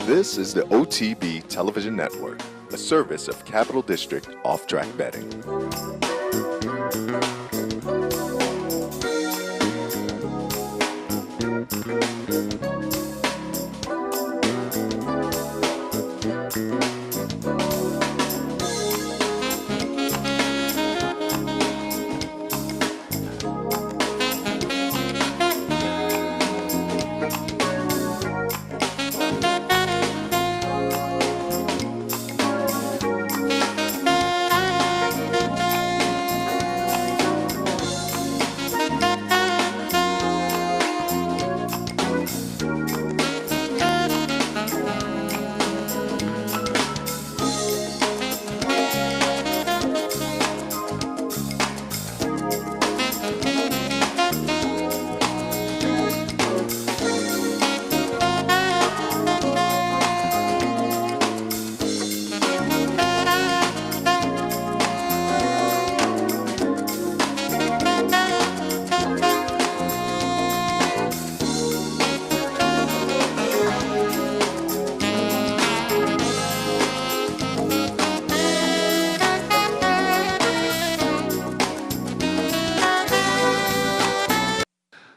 This is the OTB Television Network, a service of Capital District Off-Track Betting.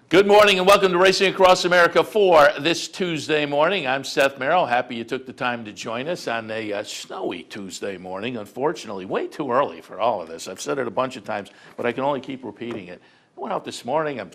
Good morning and welcome to Racing Across America for this Tuesday morning. I'm Seth Merrill. Happy you took the time to join us on a snowy Tuesday morning. Unfortunately, way too early for all of this. I've said it a bunch of times, but I can only keep repeating it. I went out this morning, I'm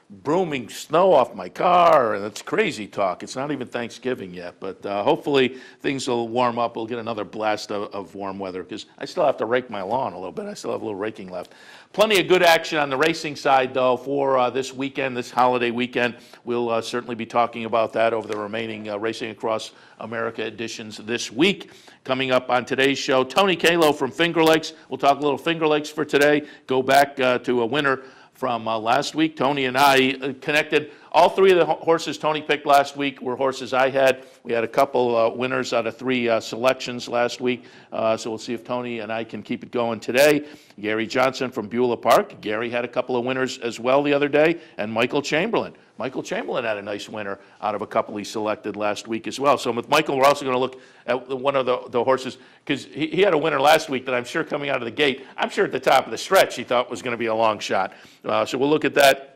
brooming snow off my car, and it's crazy talk. It's not even Thanksgiving yet, but hopefully things will warm up. We'll get another blast of warm weather because I still have to rake my lawn a little bit. I still have a little raking left. Plenty of good action on the racing side, though, for this weekend, this holiday weekend. We'll certainly be talking about that over the remaining Racing Across America editions this week. Coming up on today's show, Tony Kalo from Finger Lakes. We'll talk a little Finger Lakes for today. Go back to a winner from last week. Tony and I connected. All three of the horses Tony picked last week were horses I had. We had a couple winners out of three selections last week, so we'll see if Tony and I can keep it going today. Gary Johnson from Beulah Park. Gary had a couple of winners as well the other day, and Michael Chamberlain. Michael Chamberlain had a nice winner out of a couple he selected last week as well. So with Michael, we're also going to look at one of the horses, because he had a winner last week that I'm sure coming out of the gate, I'm sure at the top of the stretch he thought was going to be a long shot. So we'll look at that.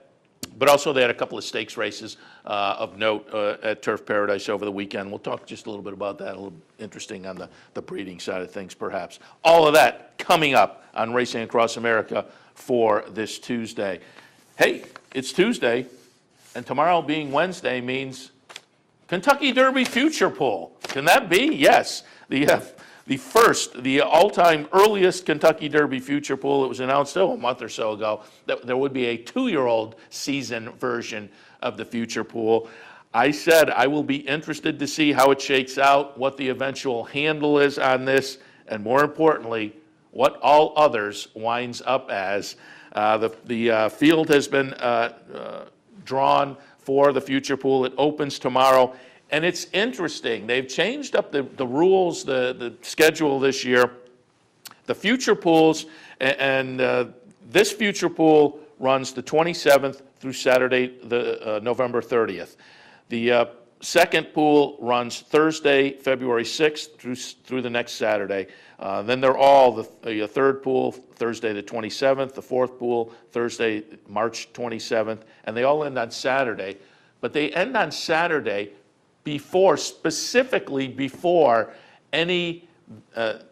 But also they had a couple of stakes races of note at Turf Paradise over the weekend. We'll talk just a little bit about that, a little interesting on the breeding side of things perhaps. All of that coming up on Racing Across America for this Tuesday. Hey, it's Tuesday, and tomorrow being Wednesday means Kentucky Derby Future Pool. Can that be? Yes. The all-time earliest Kentucky Derby Future Pool, it was announced a month or so ago that there would be a 2-year-old season version of the Future Pool. I said I will be interested to see how it shakes out, what the eventual handle is on this, and more importantly, what all others winds up as. The field has been drawn for the Future Pool. It opens tomorrow. And it's interesting. They've changed up the rules, the schedule this year. The future pools, and this future pool runs the 27th through Saturday, November 30th. The second pool runs Thursday, February 6th through the next Saturday. Then they're all the third pool, Thursday the 27th, the fourth pool, Thursday, March 27th, and they all end on Saturday. But they end on Saturday specifically before any,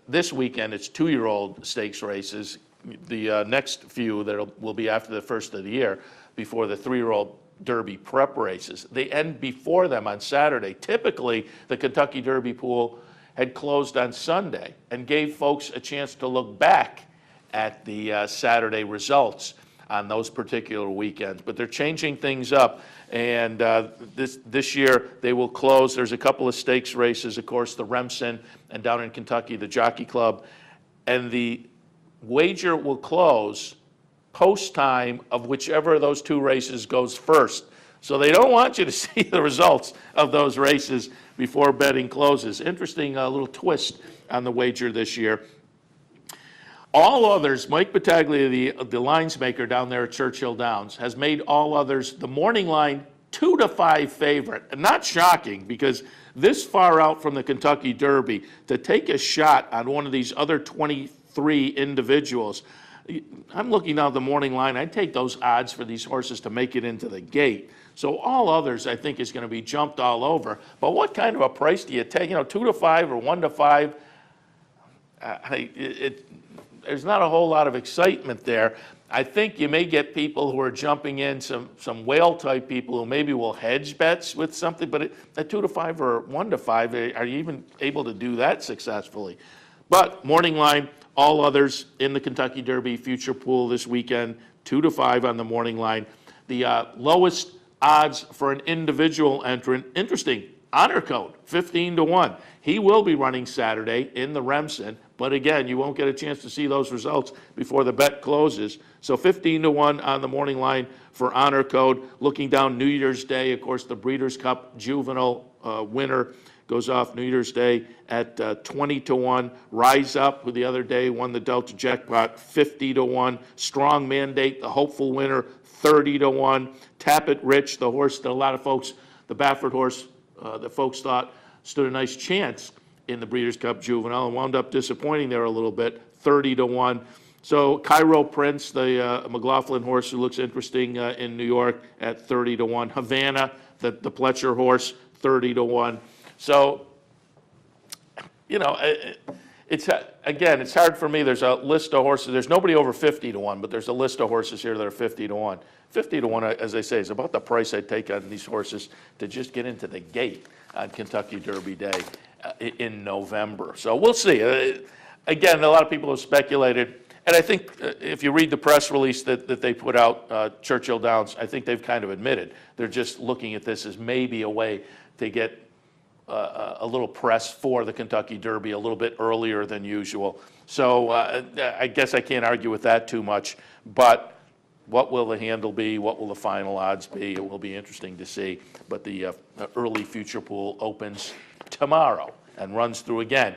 this weekend it's 2-year-old stakes races. The next few that will be after the first of the year, before the 3-year-old Derby prep races. They end before them on Saturday. Typically, the Kentucky Derby pool had closed on Sunday and gave folks a chance to look back at the Saturday results on those particular weekends. But they're changing things up. And this year they will close. There's a couple of stakes races, of course, the Remsen, and down in Kentucky, the Jockey Club. And the wager will close post time of whichever of those two races goes first. So they don't want you to see the results of those races before betting closes. Interesting little twist on the wager this year. All others, Mike Battaglia, the lines maker down there at Churchill Downs, has made all others the morning line 2-5 favorite. And not shocking, because this far out from the Kentucky Derby, to take a shot on one of these other 23 individuals, I'm looking now at the morning line. I'd take those odds for these horses to make it into the gate. So all others, I think, is going to be jumped all over. But what kind of a price do you take? 2-5 or 1-5. There's not a whole lot of excitement there. I think you may get people who are jumping in, some whale type people who maybe will hedge bets with something, but at 2-5 or 1-5, are you even able to do that successfully? But morning line, all others in the Kentucky Derby future pool this weekend, 2-5 on the morning line. The lowest odds for an individual entrant, interesting, Honor Code, 15-1. He will be running Saturday in the Remsen, but again, you won't get a chance to see those results before the bet closes. So 15-1 on the morning line for Honor Code. Looking down New Year's Day, of course, the Breeders' Cup Juvenile winner goes off New Year's Day at 20-1. Rise Up, who the other day won the Delta Jackpot, 50-1. Strong Mandate, the hopeful winner, 30-1. Tap It Rich, the horse that a lot of folks, the Baffert horse, that folks thought stood a nice chance in the Breeders' Cup Juvenile and wound up disappointing there a little bit, 30-1. So Cairo Prince, the McLaughlin horse who looks interesting in New York, at 30-1. Havana, the Pletcher horse, 30-1. So, it's hard for me. There's a list of horses. There's nobody over 50-1, but there's a list of horses here that are 50-1. 50-1, as I say, is about the price I'd take on these horses to just get into the gate on Kentucky Derby Day in November. So we'll see. Again, a lot of people have speculated, and I think if you read the press release that they put out, Churchill Downs, I think they've kind of admitted they're just looking at this as maybe a way to get a little press for the Kentucky Derby a little bit earlier than usual. So I guess I can't argue with that too much, but what will the handle be? What will the final odds be? It will be interesting to see. But the early future pool opens tomorrow and runs through again.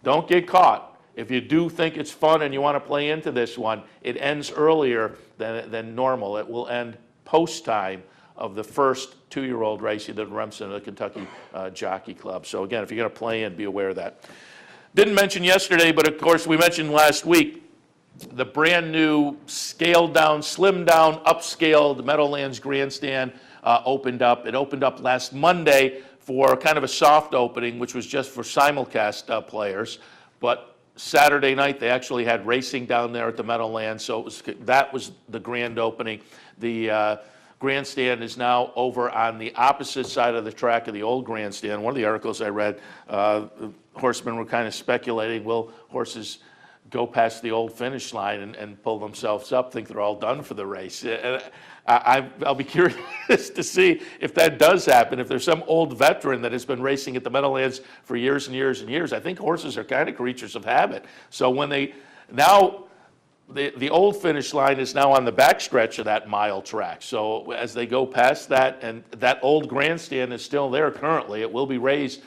Don't get caught. If you do think it's fun and you want to play into this one, it ends earlier than normal. It will end post-time of the first 2-year-old race, the Remsen of the Kentucky Jockey Club. So again, if you're going to play in, be aware of that. Didn't mention yesterday, but of course we mentioned last week, the brand new scaled down, slimmed down, upscaled Meadowlands Grandstand opened up. It opened up last Monday for kind of a soft opening, which was just for simulcast players. But Saturday night, they actually had racing down there at the Meadowlands, so that was the grand opening. The grandstand is now over on the opposite side of the track of the old grandstand. One of the articles I read, horsemen were kind of speculating, will horses go past the old finish line and pull themselves up, think they're all done for the race? I'll be curious to see if that does happen. If there's some old veteran that has been racing at the Meadowlands for years and years and years, I think horses are kind of creatures of habit. So when the old finish line is now on the backstretch of that mile track. So as they go past that, and that old grandstand is still there currently, it will be raised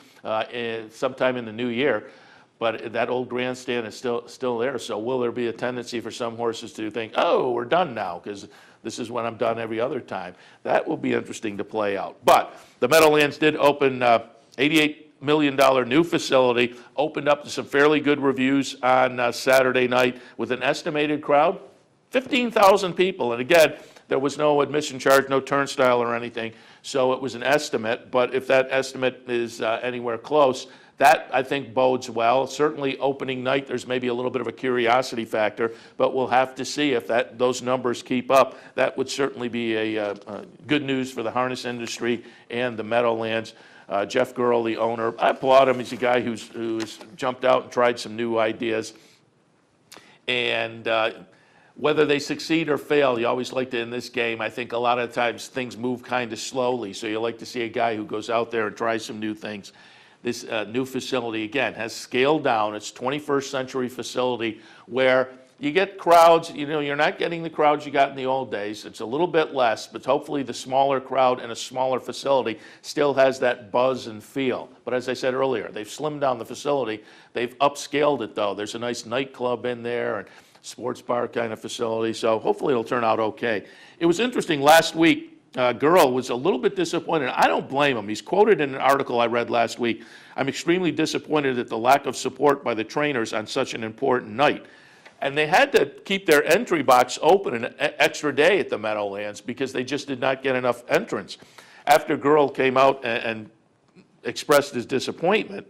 sometime in the new year. But that old grandstand is still there. So will there be a tendency for some horses to think, oh, we're done now, because this is when I'm done every other time? That will be interesting to play out. But the Meadowlands did open $88 million new facility, opened up to some fairly good reviews on Saturday night with an estimated crowd, 15,000 people. And again, there was no admission charge, no turnstile or anything. So it was an estimate. But if that estimate is anywhere close, that, I think, bodes well. Certainly opening night, there's maybe a little bit of a curiosity factor, but we'll have to see if those numbers keep up. That would certainly be a good news for the harness industry and the Meadowlands. Jeff Gurl, the owner, I applaud him. He's a guy who's jumped out and tried some new ideas. And whether they succeed or fail, you always like to, in this game, I think a lot of times things move kind of slowly. So you like to see a guy who goes out there and tries some new things. This new facility, again, has scaled down. It's 21st century facility where you get crowds. You're not getting the crowds you got in the old days. It's a little bit less, but hopefully the smaller crowd in a smaller facility still has that buzz and feel. But as I said earlier, they've slimmed down the facility. They've upscaled it, though. There's a nice nightclub in there and sports bar kind of facility. So hopefully it'll turn out okay. It was interesting last week. girl was a little bit disappointed. I don't blame him. He's quoted in an article I read last week. I'm extremely disappointed at the lack of support by the trainers on such an important night. And they had to keep their entry box open an extra day at the Meadowlands because they just did not get enough entrants. After Girl came out and expressed his disappointment,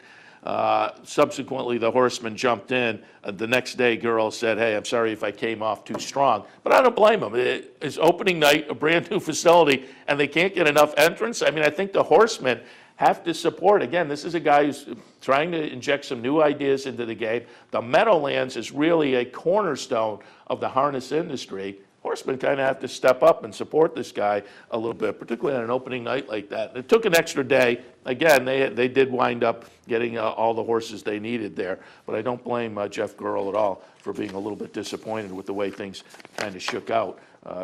subsequently the horseman jumped in. The next day, Girl said, "Hey, I'm sorry if I came off too strong." But I don't blame him. It's opening night, a brand new facility, and they can't get enough entrants. I mean, I think the horsemen have to support. Again, this is a guy who's trying to inject some new ideas into the game. The Meadowlands is really a cornerstone of the harness industry. Horsemen kind of have to step up and support this guy a little bit, particularly on an opening night like that. It took an extra day. Again, they did wind up getting all the horses they needed there, but I don't blame Jeff Girl at all for being a little bit disappointed with the way things kind of shook out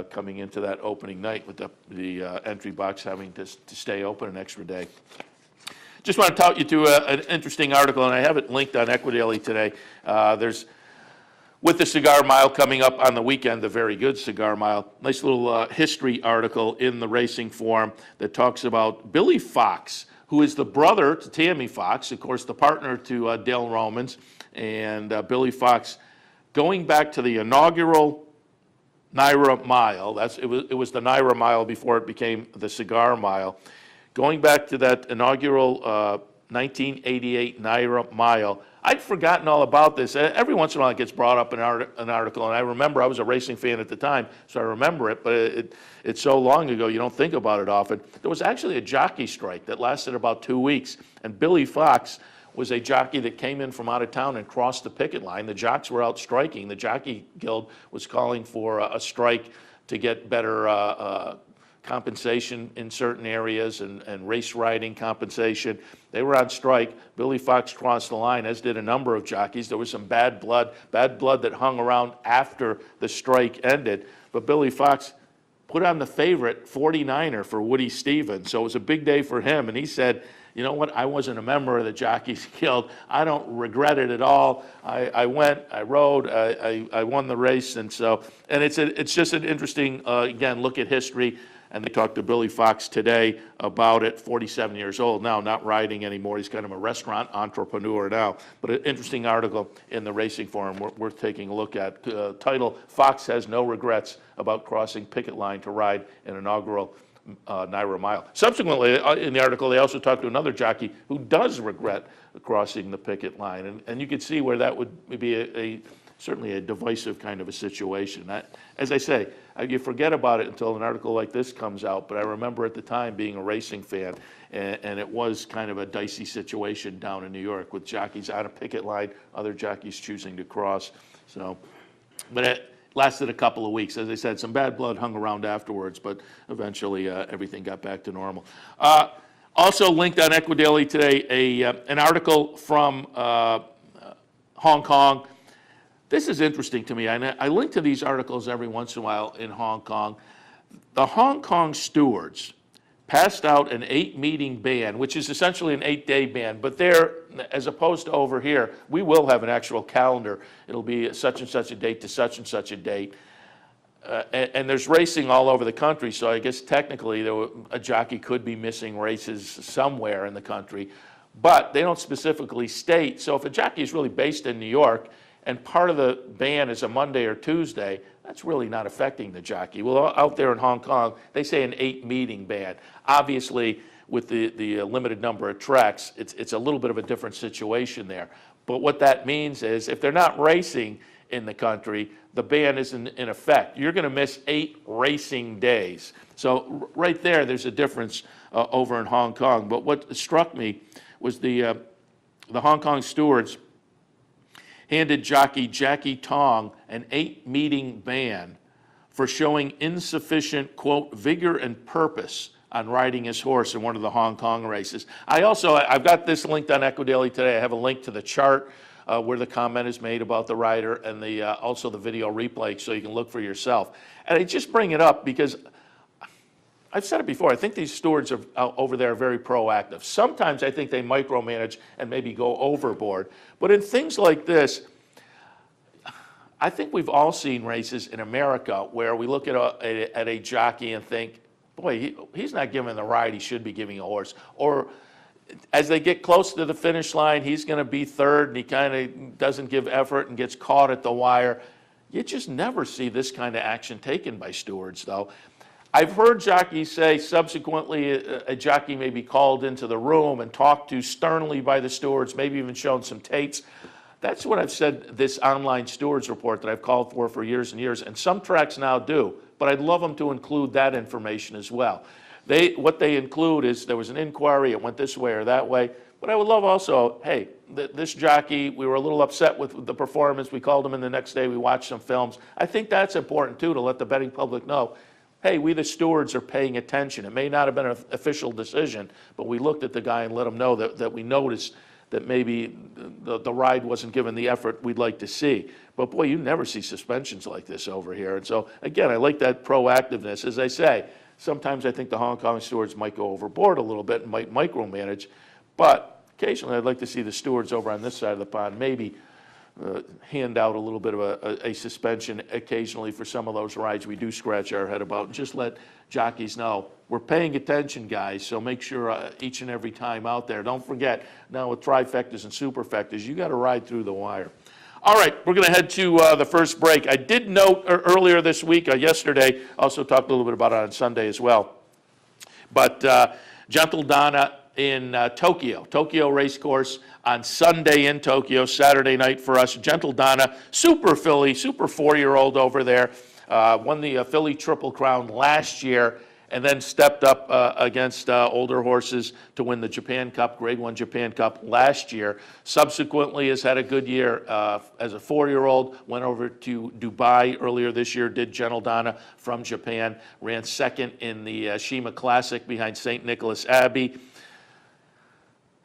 coming into that opening night with the entry box having to stay open an extra day. Just want to tout you to an interesting article, and I have it linked on Equidaily today. With the Cigar Mile coming up on the weekend, the Very Good Cigar Mile, nice little history article in the Racing Form that talks about Billy Fox, who is the brother to Tammy Fox, of course, the partner to Dale Romans, and Billy Fox, going back to the inaugural NYRA Mile. It was the NYRA Mile before it became the Cigar Mile. Going back to that inaugural 1988 NYRA Mile, I'd forgotten all about this. Every once in a while it gets brought up in an article, and I remember I was a racing fan at the time, so I remember it, but it's so long ago you don't think about it often. There was actually a jockey strike that lasted about 2 weeks, and Billy Fox was a jockey that came in from out of town and crossed the picket line. The jocks were out striking. The Jockey Guild was calling for a strike to get better compensation in certain areas and race riding compensation. They were on strike. Billy Fox crossed the line, as did a number of jockeys. There was some bad blood that hung around after the strike ended. But Billy Fox put on the favorite 49er for Woody Stevens. So it was a big day for him. And he said, "You know what? I wasn't a member of the Jockeys Guild. I don't regret it at all. I went, I rode, I won the race." And it's just an interesting, again, look at history. And they talked to Billy Fox today about it, 47 years old now, not riding anymore. He's kind of a restaurant entrepreneur now. But an interesting article in the Racing Forum worth taking a look at. Title, "Fox Has No Regrets About Crossing Picket Line to Ride an Inaugural NYRA Mile." Subsequently, in the article, they also talked to another jockey who does regret crossing the picket line. And you could see where that would be certainly a divisive kind of a situation. As I say, you forget about it until an article like this comes out, but I remember at the time being a racing fan, and it was kind of a dicey situation down in New York with jockeys on a picket line, other jockeys choosing to cross. But it lasted a couple of weeks. As I said, some bad blood hung around afterwards, but eventually everything got back to normal. Also linked on Equidaily today, an article from Hong Kong. This is interesting to me. I link to these articles every once in a while in Hong Kong. The Hong Kong stewards passed out an 8-meeting ban, which is essentially an 8-day ban. But there, as opposed to over here, we will have an actual calendar. It'll be such and such a date to such and such a date. And there's racing all over the country, so I guess technically a jockey could be missing races somewhere in the country. But they don't specifically state. So if a jockey is really based in New York, and part of the ban is a Monday or Tuesday, that's really not affecting the jockey. Well, out there in Hong Kong, they say an 8-meeting ban. Obviously, with the limited number of tracks, it's a little bit of a different situation there. But what that means is if they're not racing in the country, the ban isn't in effect. You're going to miss 8 racing days. So right there's a difference over in Hong Kong. But what struck me was the Hong Kong stewards handed jockey Jackie Tong an 8-meeting ban for showing insufficient, quote, vigor and purpose on riding his horse in one of the Hong Kong races. I've got this linked on Equidaily today. I have a link to the chart where the comment is made about the rider and also the video replay so you can look for yourself. And I just bring it up because I've said it before, I think these stewards over there are very proactive. Sometimes I think they micromanage and maybe go overboard. But in things like this, I think we've all seen races in America where we look at a jockey and think, boy, he's not giving the ride he should be giving a horse. Or as they get close to the finish line, he's going to be third, and he kind of doesn't give effort and gets caught at the wire. You just never see this kind of action taken by stewards, though. I've heard jockeys say subsequently a jockey may be called into the room and talked to sternly by the stewards, maybe even shown some tapes. That's what I've said, this online stewards report that I've called for years and years, and some tracks now do, but I'd love them to include that information as well. What they include is there was an inquiry, it went this way or that way, but I would love also, hey, this jockey, we were a little upset with the performance, we called him in the next day, we watched some films. I think that's important too, to let the betting public know, hey, we the stewards are paying attention. It may not have been an official decision, but we looked at the guy and let him know that we noticed that maybe the ride wasn't given the effort we'd like to see. But boy, you never see suspensions like this over here. And so, again, I like that proactiveness. As I say, sometimes I think the Hong Kong stewards might go overboard a little bit and might micromanage, but occasionally I'd like to see the stewards over on this side of the pond maybe hand out a little bit of a suspension occasionally for some of those rides we do scratch our head about, and just let jockeys know we're paying attention, guys, so make sure each and every time out there, don't forget, now with trifectas and superfectas, you got to ride through the wire. All right, we're going to head to the first break. I did note earlier this week, yesterday, also talked a little bit about it on Sunday as well, but Gentle Donna in Tokyo Racecourse on Sunday in Tokyo, Saturday night for us. Gentle Donna, super filly, super 4-year-old over there, won the Philly Triple Crown last year, and then stepped up against older horses to win the Japan Cup, Grade 1 Japan Cup last year. Subsequently has had a good year as a 4-year-old, went over to Dubai earlier this year, did Gentle Donna from Japan, ran second in the Shima Classic behind St. Nicholas Abbey.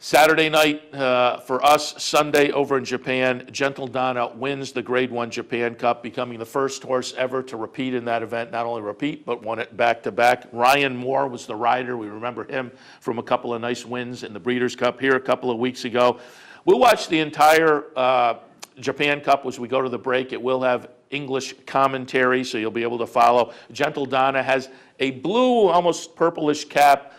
Saturday night for us, Sunday over in Japan, Gentle Donna wins the Grade 1 Japan Cup, becoming the first horse ever to repeat in that event. Not only repeat, but won it back-to-back. Ryan Moore was the rider. We remember him from a couple of nice wins in the Breeders' Cup here a couple of weeks ago. We'll watch the entire Japan Cup as we go to the break. It will have English commentary, so you'll be able to follow. Gentle Donna has a blue, almost purplish cap,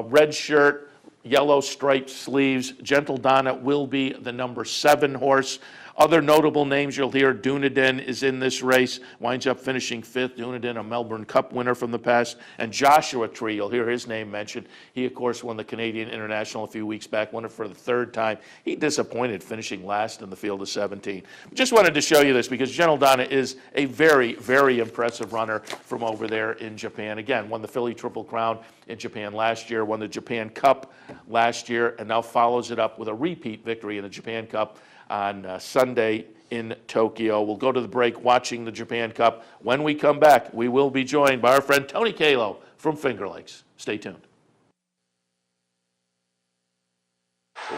red shirt, yellow striped sleeves. Gentle Donna will be the number 7 horse. Other notable names you'll hear, Dunedin is in this race, winds up finishing 5th. Dunedin, a Melbourne Cup winner from the past. And Joshua Tree, you'll hear his name mentioned. He, of course, won the Canadian International a few weeks back, won it for the 3rd time. He disappointed finishing last in the field of 17. Just wanted to show you this because Gentle Donna is a very, very impressive runner from over there in Japan. Again, won the Philly Triple Crown in Japan last year, won the Japan Cup last year, and now follows it up with a repeat victory in the Japan Cup on Sunday in Tokyo. We'll go to the break watching the Japan Cup. When we come back, we will be joined by our friend Tony Kalo from Finger Lakes. Stay tuned.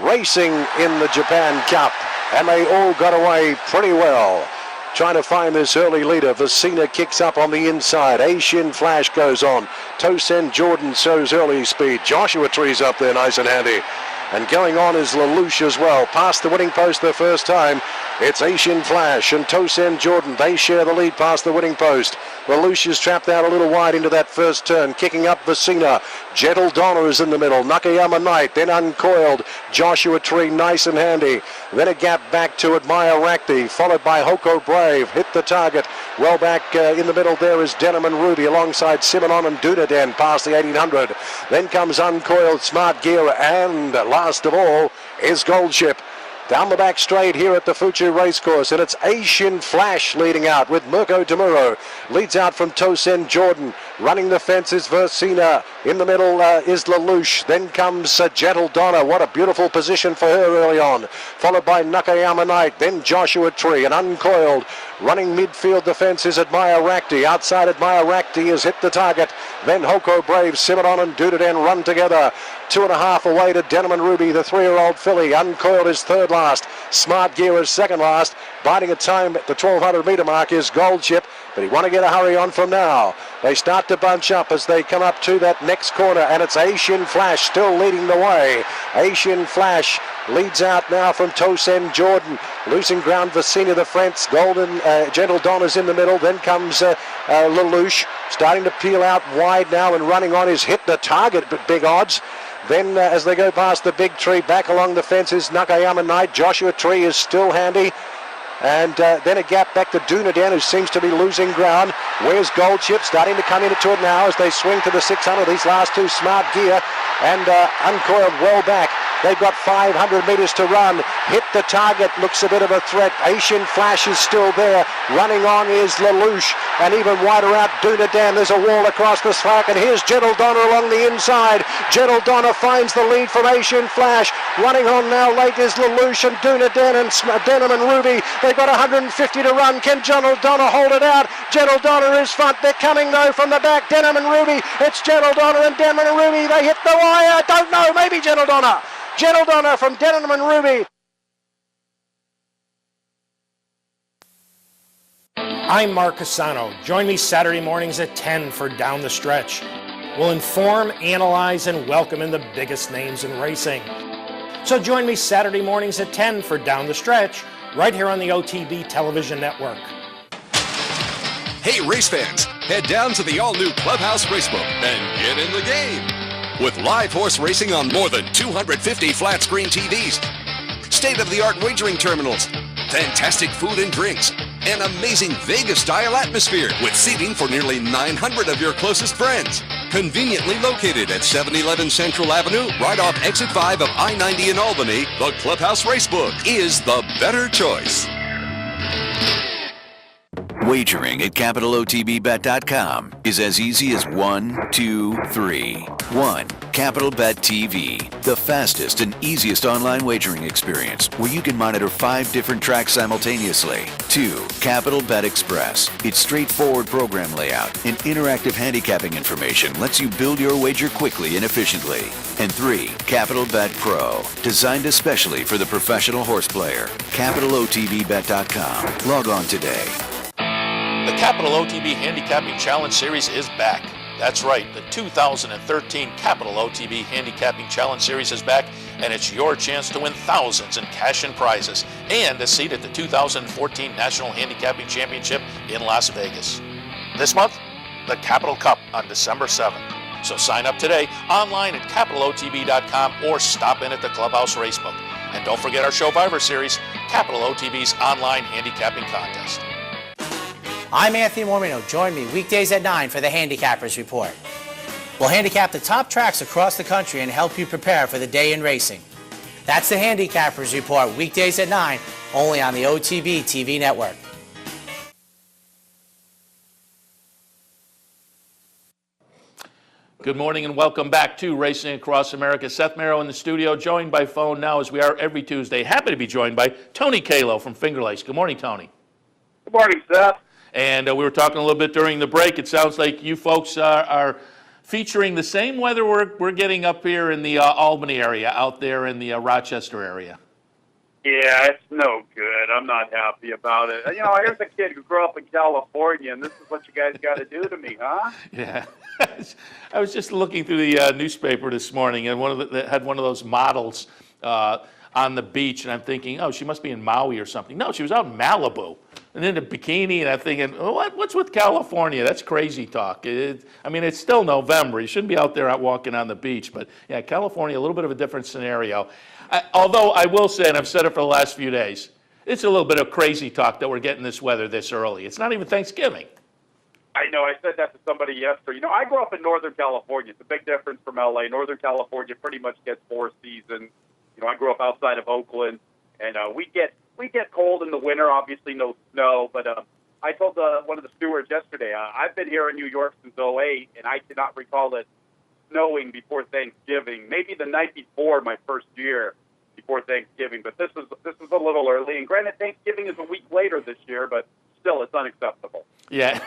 Racing in the Japan Cup, and they all got away pretty well. Trying to find this early leader. Vicina kicks up on the inside. Asian Flash goes on. Tosen Jordan shows early speed. Joshua Tree's up there nice and handy. And going on is Lelouch as well. Past the winning post the first time. It's Asian Flash and Tosen Jordan. They share the lead past the winning post. Lelouch is trapped out a little wide into that first turn. Kicking up Vicina. Gentle Donna is in the middle. Nakayama Knight, then Uncoiled. Joshua Tree nice and handy. Then a gap back to Admire Rakti, followed by Hoko Brave. Hit the target. Well back in the middle there is Denim and Ruby alongside Simonon and Dunedin past the 1800. Then comes Uncoiled, Smart Gear, and last of all is Gold Ship. Down the back straight here at the Fuchu Racecourse, and it's Asian Flash leading out with Mirko Demuro. Leads out from Tosen Jordan. Running the fence is Versina. In the middle is Lelouch. Then comes Gentle Donna. What a beautiful position for her early on. Followed by Nakayama Knight. Then Joshua Tree and Uncoiled. Running midfield the fence is Admire Rakti. Outside Admire Rakti has hit the target. Then Hoko Brave, Simonon and Dunedin run together. 2.5 away to Denim and Ruby, the 3-year-old filly. Uncoiled is third last. Smart Gear is second last. Biding a time at the 1200 metre mark is Gold Ship. but he want to get a hurry on from now. They start to bunch up as they come up to that next corner, and it's Asian Flash still leading the way. Asian Flash leads out now from Tosen Jordan. Losing ground, Vicina the French. Golden, Gentle Donna's in the middle. Then comes Lelouch, starting to peel out wide now and running on. Is hit the target, but big odds. Then as they go past the big tree, back along the fence is Nakayama Knight. Joshua Tree is still handy. And then a gap back to Dunadan, who seems to be losing ground. Where's Gold Chip starting to come into it now as they swing to the 600. These last two, Smart Gear and Uncoiled well back. They've got 500 metres to run. Hit the target, looks a bit of a threat. Asian Flash is still there. Running on is Lelouch, and even wider out Dunadan. There's a wall across the slack, and here's Gentle Donna along the inside. Gentle Donna finds the lead from Asian Flash. Running on now late is Lelouch and Dunadan and Denham and Ruby. They've got 150 to run. Can Gentle Donna hold it out? Gentle Donna is front. They're coming though from the back. Denham and Ruby. It's Gentle Donna and Denham and Ruby. They hit the wire. Don't know. Maybe Gentle Donna. Gentle Donna from Denham and Ruby. I'm Mark Cassano. Join me Saturday mornings at 10 for Down the Stretch. We'll inform, analyze, and welcome in the biggest names in racing. So join me Saturday mornings at 10 for Down the Stretch, right here on the OTB Television Network. Hey race fans, head down to the all-new Clubhouse Racebook and get in the game. With live horse racing on more than 250 flat-screen TVs, state-of-the-art wagering terminals, fantastic food and drinks, an amazing Vegas-style atmosphere with seating for nearly 900 of your closest friends. Conveniently located at 711 Central Avenue, right off Exit 5 of I-90 in Albany, the Clubhouse Racebook is the better choice. Wagering at CapitalOTBBet.com is as easy as 1, 2, 3. 1. Capital Bet TV, the fastest and easiest online wagering experience where you can monitor 5 different tracks simultaneously. 2. Capital Bet Express. Its straightforward program layout and interactive handicapping information lets you build your wager quickly and efficiently. And 3. Capital Bet Pro, designed especially for the professional horse player. CapitalOTBBet.com. Log on today. The Capital OTB Handicapping Challenge Series is back. That's right, the 2013 Capital OTB Handicapping Challenge Series is back, and it's your chance to win thousands in cash and prizes and a seat at the 2014 National Handicapping Championship in Las Vegas. This month, the Capital Cup on December 7th. So sign up today online at CapitalOTB.com or stop in at the Clubhouse Racebook. And don't forget our Showviver Series, Capital OTB's online handicapping contest. I'm Anthony Moreno. Join me weekdays at 9 for the Handicappers Report. We'll handicap the top tracks across the country and help you prepare for the day in racing. That's the Handicappers Report, weekdays at 9, only on the OTB TV network. Good morning and welcome back to Racing Across America. Seth Merrow in the studio, joined by phone now as we are every Tuesday. Happy to be joined by Tony Kalo from Finger Lakes. Good morning, Tony. Good morning, Seth. And we were talking a little bit during the break. It sounds like you folks are featuring the same weather we're getting up here in the Albany area, out there in the Rochester area. Yeah, it's no good. I'm not happy about it. You know, here's a kid who grew up in California, and this is what you guys got to do to me, huh? Yeah. I was just looking through the newspaper this morning, and that had one of those models on the beach, and I'm thinking, oh, she must be in Maui or something. No, she was out in Malibu. And in a bikini, and I'm thinking, what's with California? That's crazy talk. I mean, it's still November. You shouldn't be out there out walking on the beach. But, yeah, California, a little bit of a different scenario. Although I will say, and I've said it for the last few days, it's a little bit of crazy talk that we're getting this weather this early. It's not even Thanksgiving. I know. I said that to somebody yesterday. You know, I grew up in Northern California. It's a big difference from L.A. Northern California pretty much gets 4 seasons. You know, I grew up outside of Oakland, and we get cold in the winter, obviously no snow, but I told one of the stewards yesterday, I've been here in New York since '08, and I cannot recall it snowing before Thanksgiving. Maybe the night before my first year before Thanksgiving, but this is a little early. And granted, Thanksgiving is a week later this year, but still, it's unacceptable. Yeah.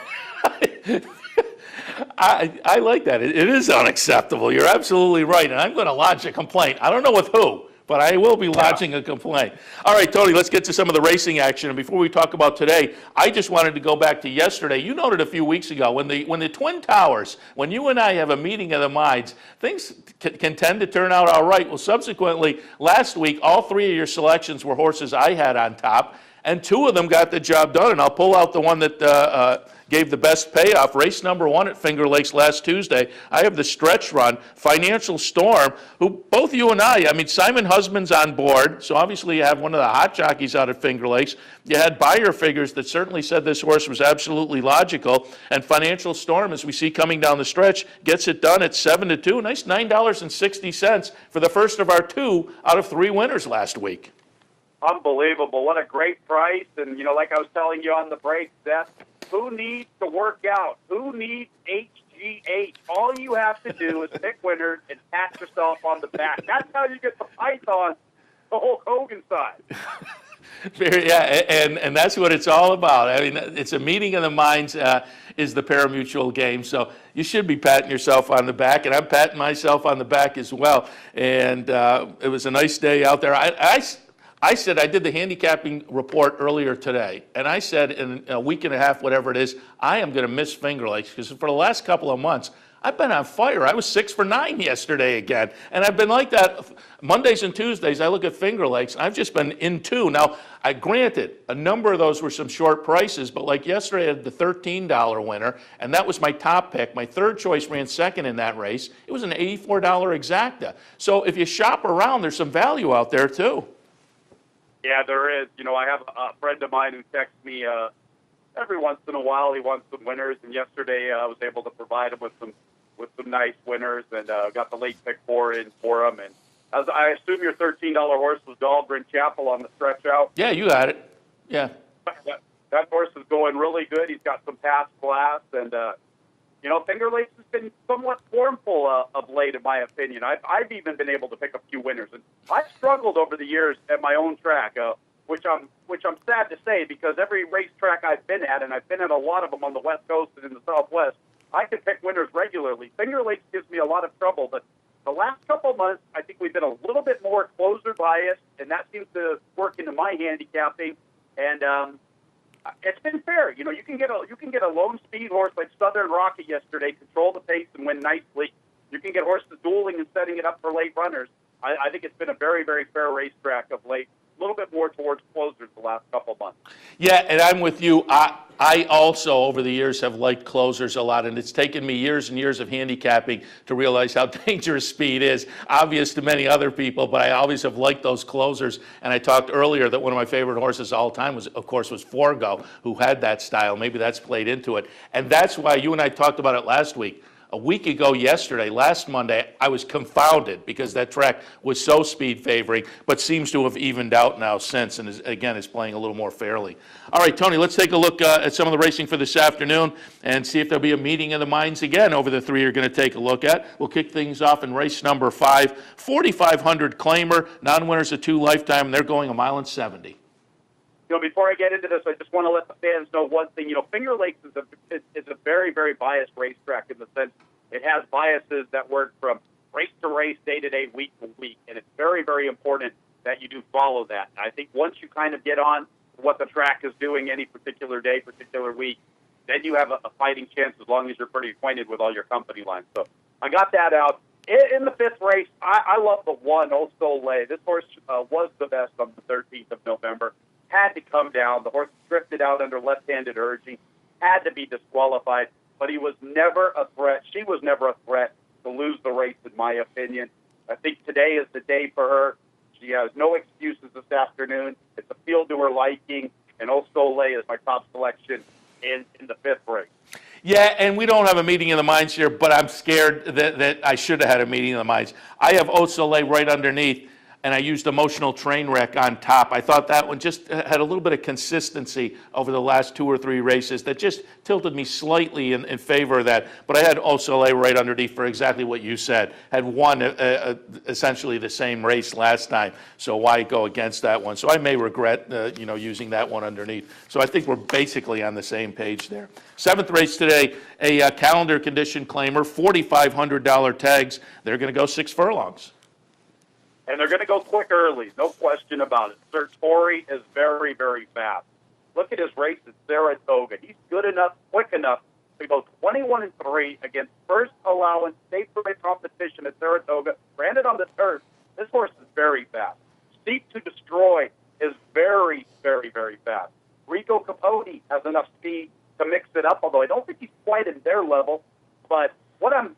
I like that. It is unacceptable. You're absolutely right, and I'm going to lodge a complaint. I don't know with who, but I will be lodging a complaint. All right, Tony, let's get to some of the racing action. And before we talk about today, I just wanted to go back to yesterday. You noted a few weeks ago when the Twin Towers, when you and I have a meeting of the minds, things can tend to turn out all right. Well, subsequently, last week, all three of your selections were horses I had on top, and two of them got the job done. And I'll pull out the one that gave the best payoff. Race number 1 at Finger Lakes last Tuesday. I have the stretch run, Financial Storm, who both you and I mean, Simon Husband's on board, so obviously you have one of the hot jockeys out at Finger Lakes. You had buyer figures that certainly said this horse was absolutely logical, and Financial Storm, as we see coming down the stretch, gets it done at 7-2. Nice $9.60 for the first of our 2 out of 3 winners last week. Unbelievable. What a great price. And, like I was telling you on the break, Seth, who needs to work out? Who needs HGH? All you have to do is pick winners and pat yourself on the back. That's how you get the Python, the Hulk Hogan side. Yeah, and that's what it's all about. I mean, it's a meeting of the minds is the pari-mutuel game. So you should be patting yourself on the back, and I'm patting myself on the back as well. And it was a nice day out there. I said, I did the handicapping report earlier today, and I said in a week and a half, whatever it is, I am going to miss Finger Lakes because for the last couple of months, I've been on fire. I was 6 for 9 yesterday again, and I've been like that Mondays and Tuesdays. I look at Finger Lakes, and I've just been in 2. Now, granted, a number of those were some short prices, but like yesterday, I had the $13 winner, and that was my top pick. My third choice ran second in that race. It was an $84 exacta. So if you shop around, there's some value out there too. Yeah, there is. I have a friend of mine who texts me every once in a while. He wants some winners, and yesterday I was able to provide him with some nice winners, and got the late pick 4 in for him. And as I assume your $13 horse was Dahlgren Chapel on the stretch out. Yeah, you got it. Yeah. That horse is going really good. He's got some past class, and Finger Lakes has been somewhat formful of late, in my opinion. I've even been able to pick a few winners, and I've struggled over the years at my own track, which I'm sad to say, because every racetrack I've been at, and I've been at a lot of them on the West Coast and in the Southwest, I can pick winners regularly. Finger Lakes gives me a lot of trouble, but the last couple of months, I think we've been a little bit more closer biased, and that seems to work into my handicapping. And it's been fair. You can get a lone speed horse like Southern Rocket yesterday, control the pace and win nicely. You can get horses dueling and setting it up for late runners. I think it's been a very, very fair racetrack of late. A little bit more towards closers the last couple of months. Yeah, and I'm with you. I also, over the years, have liked closers a lot, and it's taken me years and years of handicapping to realize how dangerous speed is, obvious to many other people, but I always have liked those closers. And I talked earlier that one of my favorite horses all time was Forgo, who had that style. Maybe that's played into it. And that's why you and I talked about it last week. A week ago yesterday, last Monday, I was confounded because that track was so speed favoring, but seems to have evened out now since, and is playing a little more fairly. All right, Tony, let's take a look at some of the racing for this afternoon and see if there'll be a meeting of the minds again over the 3 you're going to take a look at. We'll kick things off in race number 5, 4,500 claimer, non-winners of 2 lifetime, and they're going 1.70 miles. Before I get into this, I just want to let the fans know one thing. Finger Lakes is a very, very biased racetrack in the sense it has biases that work from race to race, day to day, week to week, and it's very, very important that you do follow that. I think once you kind of get on what the track is doing any particular day, particular week, then you have a fighting chance as long as you're pretty acquainted with all your company lines. So I got that out. In the 5th race, I love the 1, Au Soleil. This horse was the best on the 13th of November. Had to come down. The horse drifted out under left-handed urging. Had to be disqualified. But he was never a threat. She was never a threat to lose the race, in my opinion. I think today is the day for her. She has no excuses this afternoon. It's a field to her liking, and Au Soleil is my top selection in the 5th race. Yeah, and we don't have a meeting of the minds here, but I'm scared that I should have had a meeting of the minds. I have Au Soleil right underneath, and I used Emotional Train Wreck on top. I thought that one just had a little bit of consistency over the last 2 or 3 races that just tilted me slightly in favor of that. But I had Au Soleil right underneath for exactly what you said. Had won essentially the same race last time, so why go against that one? So I may regret using that one underneath. So I think we're basically on the same page there. 7th race today, a calendar condition claimer, $4,500 tags. They're going to go 6 furlongs. and they're going to go quick early, no question about it. Sertori is very, very fast. Look at his race at Saratoga. He's good enough, quick enough to go 21-3 against first allowance state-race competition at Saratoga. Granted on the turf, this horse is very fast. Seek to Destroy is very, very, very fast. Rico Capote has enough speed to mix it up, although I don't think he's quite in their level. But what I'm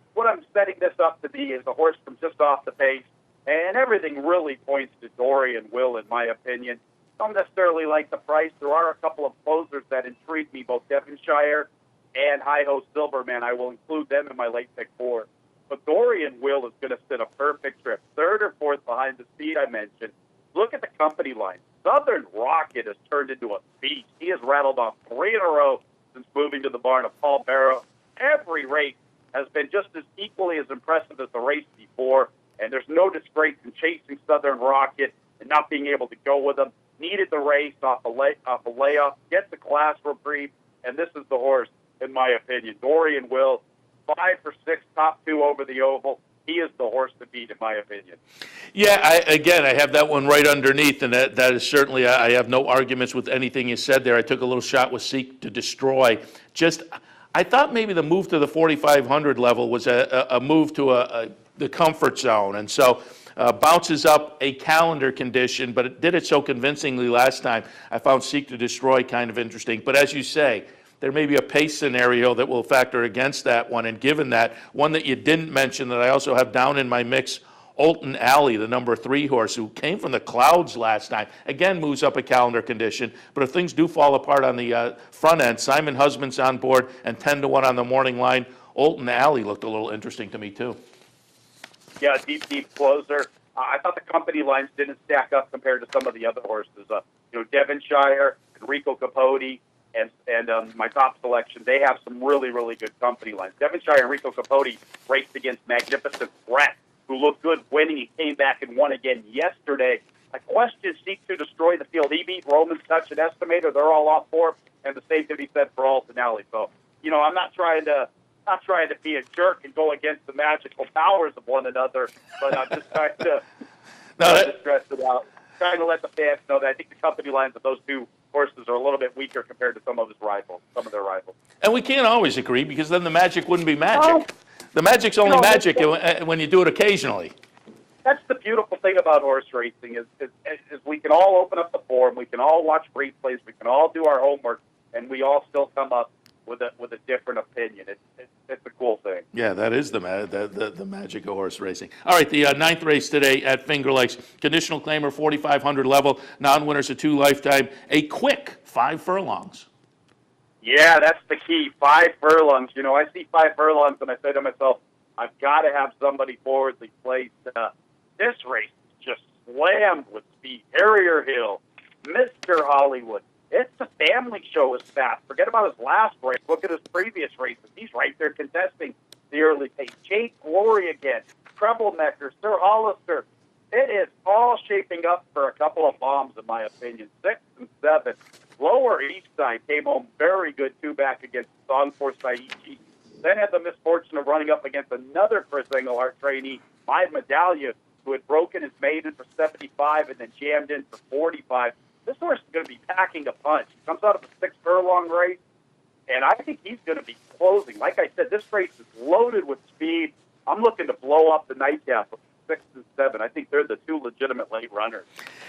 setting this up to be is a horse from just off the pace, and everything really points to Dorian Will, in my opinion. Don't necessarily like the price. There are a couple of closers that intrigue me, both Devonshire and Hi-Ho Silverman. I will include them in my late pick 4. But Dorian Will is going to sit a perfect trip, third or fourth behind the speed I mentioned. Look at the company line. Southern Rocket has turned into a beast. He has rattled off 3 in a row since moving to the barn of Paul Barrow. Every race has been just as equally as impressive as the race before, and there's no disgrace in chasing Southern Rocket and not being able to go with him. Needed the race off a layoff, get the class reprieve, and this is the horse, in my opinion. Dorian Will, 5 for 6, top 2 over the oval. He is the horse to beat, in my opinion. Yeah, I have that one right underneath, and that is certainly, I have no arguments with anything you said there. I took a little shot with Seek to Destroy. I thought maybe the move to the 4,500 level was a move to the comfort zone, and so bounces up a calendar condition, but it did it so convincingly last time. I found Seek to Destroy kind of interesting, but as you say, there may be a pace scenario that will factor against that one, and given that, one that you didn't mention that I also have down in my mix, Olton Alley, the number 3 horse, who came from the clouds last time, again moves up a calendar condition, but if things do fall apart on the front end, Simon Husband's on board, and 10-1 on the morning line. Olton Alley looked a little interesting to me, too. Yeah, deep closer. I thought the company lines didn't stack up compared to some of the other horses. Devonshire, Enrico Capote, and my top selection, they have some really, really good company lines. Devonshire and Enrico Capote raced against Magnificent Threat, who looked good winning. He came back and won again yesterday. I question Seek to Destroy the field. He beat Roman's Touch and Estimator. They're all off 4, and the same can be said for Alton Alley. So, I'm not trying to be a jerk and go against the magical powers of one another, but I'm just trying to stress it out. Trying to let the fans know that I think the company lines of those 2 horses are a little bit weaker compared to some of their rivals. And we can't always agree, because then the magic wouldn't be magic. The magic's only magic when you do it occasionally. That's the beautiful thing about horse racing is we can all open up the forum, we can all watch replays, we can all do our homework, and we all still come up with a different opinion. It's a cool thing. Yeah, that is the magic of horse racing. All right, the 9th race today at Finger Lakes. Conditional claimer, 4,500 level. Non-winners, a 2 lifetime. A quick 5 furlongs. Yeah, that's the key. 5 furlongs. I see 5 furlongs, and I say to myself, I've got to have somebody forwardly placed. This race is just slammed with speed. Harrier Hill, Mr. Hollywood. It's a family show is fast. Forget about his last race. Look at his previous races. He's right there contesting the early pace. Jake Glory again, Treblemecker, Sir Hollister. It is all shaping up for a couple of bombs, in my opinion. 6 and 7. Lower East Side came home very good, 2 back against Song for Saichi. Then had the misfortune of running up against another Chris Engelhart trainee, My Medallia, who had broken his maiden for 75 and then jammed in for 45. This horse is going to be packing a punch. He comes out of a 6 furlong race, and I think he's going to be closing. Like I said, this race is loaded with speed. I'm looking to blow up the nightcap with 6 and 7. I think they're the 2 legitimate late runners.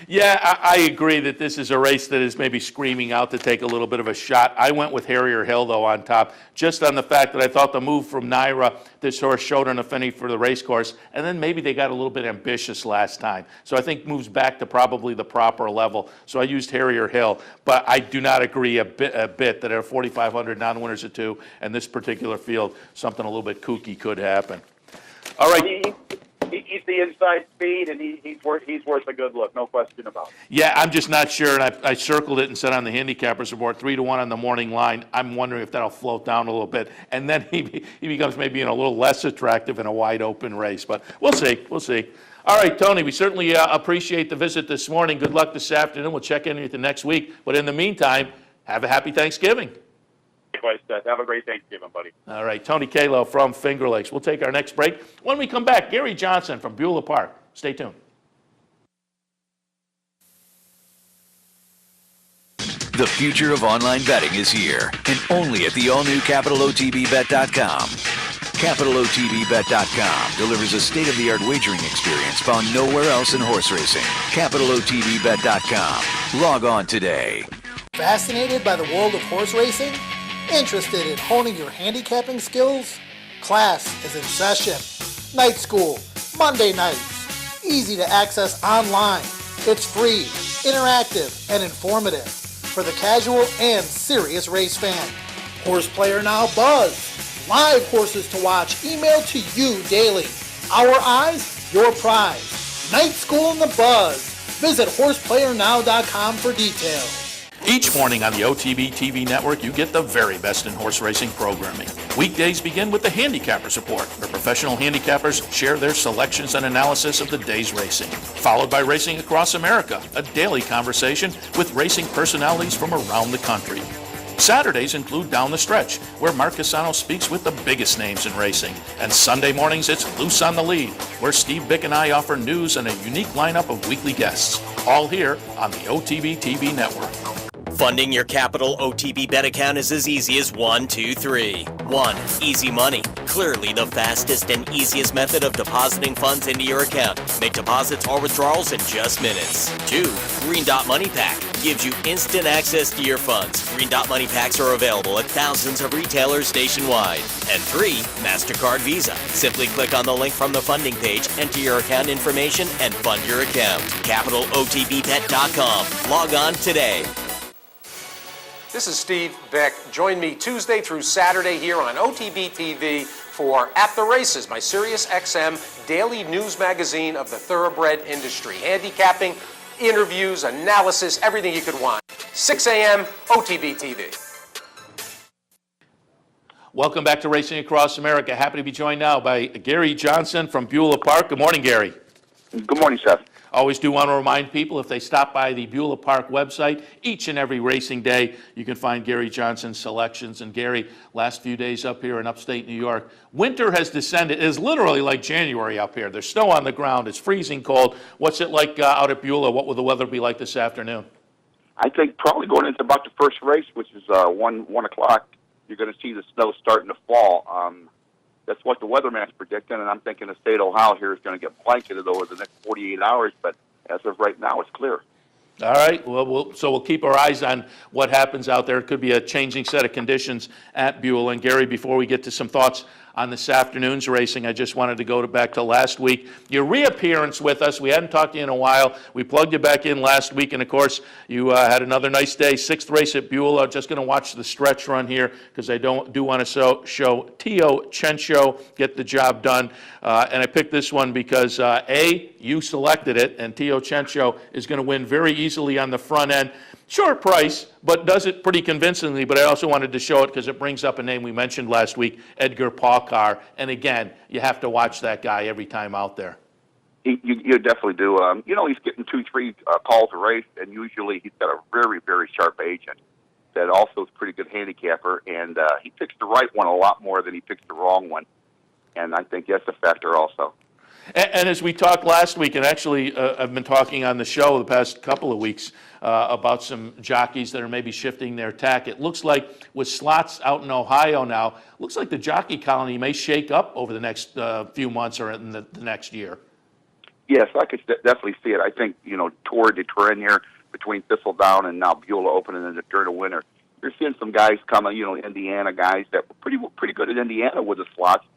Yeah, I agree that this is a race that is maybe screaming out to take a little bit of a shot. I went with Harrier Hill, though, on top, just on the fact that I thought the move from Naira, this horse showed an affinity for the race course, and then maybe they got a little bit ambitious last time. So I think moves back to probably the proper level. So I used Harrier Hill, but I do not agree a bit that at 4,500 non-winners of 2 and this particular field, something a little bit kooky could happen. All right. He's the inside speed, and he's worth a good look, no question about it. Yeah, I'm just not sure, and I circled it and said on the handicappers report, 3-1 on the morning line. I'm wondering if that'll float down a little bit, and then he becomes maybe a little less attractive in a wide open race. But we'll see. All right, Tony, we certainly appreciate the visit this morning. Good luck this afternoon. We'll check in with you next week. But in the meantime, have a happy Thanksgiving. Likewise, Seth. Have a great Thanksgiving, buddy. All right, Tony Kalo from Finger Lakes. We'll take our next break. When we come back, Gary Johnson from Beulah Park. Stay tuned. The future of online betting is here, and only at the all-new CapitalOTBBet.com. CapitalOTBBet.com delivers a state-of-the-art wagering experience found nowhere else in horse racing. CapitalOTBBet.com. Log on today. Fascinated by the world of horse racing? Interested in honing your handicapping skills? Class is in session. Night school, Monday nights. Easy to access online. It's free, interactive, and informative for the casual and serious race fan. Horse Player Now Buzz. Live horses to watch emailed to you daily. Our eyes, your prize. Night School in the Buzz. Visit horseplayernow.com for details. Each morning on the OTB TV network, you get the very best in horse racing programming. Weekdays begin with the Handicappers Report, where professional handicappers share their selections and analysis of the day's racing. Followed by Racing Across America, a daily conversation with racing personalities from around the country. Saturdays include Down the Stretch, where Mark Casano speaks with the biggest names in racing. And Sunday mornings, it's Loose on the Lead, where Steve Bick and I offer news and a unique lineup of weekly guests. All here on the OTB TV network. Funding your Capital OTB Bet account is as easy as 1, 2, 3. 1. Easy Money. Clearly the fastest and easiest method of depositing funds into your account. Make deposits or withdrawals in just minutes. 2. Green Dot Money Pack. Gives you instant access to your funds. Green Dot Money Packs are available at thousands of retailers nationwide. And 3. MasterCard Visa. Simply click on the link from the funding page, enter your account information, and fund your account. CapitalOTBBet.com. Log on today. This is Steve Beck. Join me Tuesday through Saturday here on OTB TV for At the Races, my Sirius XM daily news magazine of the thoroughbred industry. Handicapping, interviews, analysis, everything you could want. 6 a.m. OTB TV. Welcome back to Racing Across America. Happy to be joined now by Gary Johnson from Beulah Park. Good morning, Gary. Good morning, Seth. Always do want to remind people, if they stop by the Beulah Park website, each and every racing day, you can find Gary Johnson's selections. And Gary, last few days up here in upstate New York, winter has descended. It is literally like January up here. There's snow on the ground. It's freezing cold. What's it like out at Beulah? What will the weather be like this afternoon? I think probably going into about the first race, which is 1 o'clock, you're going to see the snow starting to fall. That's what the weatherman's predicting, and I'm thinking the state of Ohio here is going to get blanketed over the next 48 hours, but as of right now, it's clear. All right. Well, we'll keep our eyes on what happens out there. It could be a changing set of conditions at Beulah. And Gary, before we get to some thoughts on this afternoon's racing, I just wanted to go back to last week. Your reappearance with us. We hadn't talked to you in a while. We plugged you back in last week, and of course, you had another nice day. 6th race at Beulah. Just going to watch the stretch run here because I do want to show Tio Chencho get the job done. And I picked this one because you selected it, and Tio Chencho is going to win very easily on the front end. Short price, but does it pretty convincingly. But I also wanted to show it because it brings up a name we mentioned last week, Edgar Paucar. And again, you have to watch that guy every time out there. You definitely do. He's getting 2-3 calls a race, and usually he's got a very, very sharp agent that also is a pretty good handicapper. And he picks the right one a lot more than he picks the wrong one. And I think that's a factor also. And as we talked last week, and actually I've been talking on the show the past couple of weeks about some jockeys that are maybe shifting their tack. It looks like with slots out in Ohio now, looks like the jockey colony may shake up over the next few months or in the next year. Yes, I could definitely see it. I think, toward the trend here between Thistledown and now Beulah opening in during the winter, you're seeing some guys coming, Indiana guys that were pretty good at Indiana with the slots.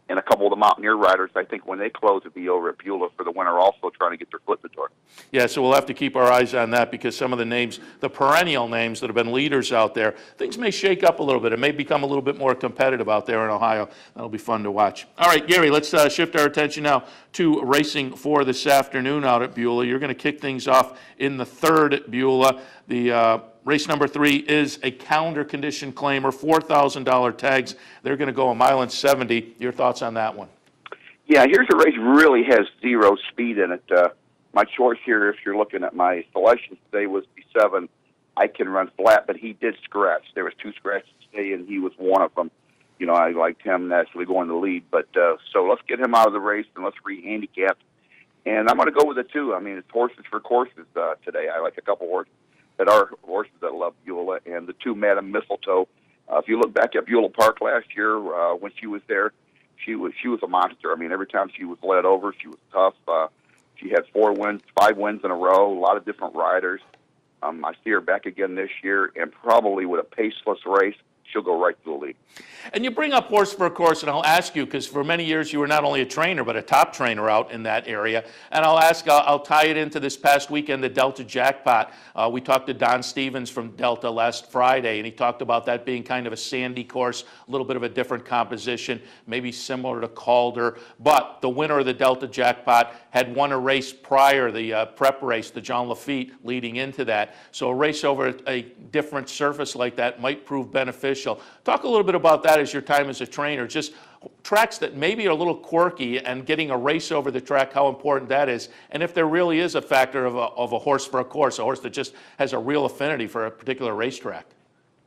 And a couple of the Mountaineer riders, I think when they close, it'll be over at Beulah for the winter also trying to get their foot in the door. Yeah, so we'll have to keep our eyes on that because some of the names, the perennial names that have been leaders out there, things may shake up a little bit. It may become a little bit more competitive out there in Ohio. That'll be fun to watch. All right, Gary, let's shift our attention now to racing for this afternoon out at Beulah. You're going to kick things off in the 3rd at Beulah. The race number 3 is a calendar condition claimer, $4,000 tags. They're going to go 1.70 miles. Your thoughts on that one? Yeah, here's a race really has zero speed in it. My choice here, if you're looking at my selections today, was B7. I can run flat, but he did scratch. There was 2 scratches today, and he was one of them. I liked him naturally going to lead. But so let's get him out of the race and let's re-handicap. And I'm going to go with the 2. I mean, it's horses for courses today. I like a couple horses. that are horses that love Beulah, and the 2 Madam Mistletoe. If you look back at Beulah Park last year when she was there, she was a monster. I mean, every time she was led over, she was tough. She had 5 wins in a row, a lot of different riders. I see her back again this year, and probably with a paceless race, she'll go right to the lead. And you bring up Horse for a Course, and I'll ask you, because for many years you were not only a trainer, but a top trainer out in that area. And I'll tie it into this past weekend, the Delta Jackpot. We talked to Don Stevens from Delta last Friday, and he talked about that being kind of a sandy course, a little bit of a different composition, maybe similar to Calder. But the winner of the Delta Jackpot had won a race prior, the prep race, the John Lafitte, leading into that. So a race over a different surface like that might prove beneficial. Talk a little bit about that as your time as a trainer, just tracks that maybe are a little quirky and getting a race over the track, how important that is, and if there really is a factor of a horse for a course, a horse that just has a real affinity for a particular racetrack.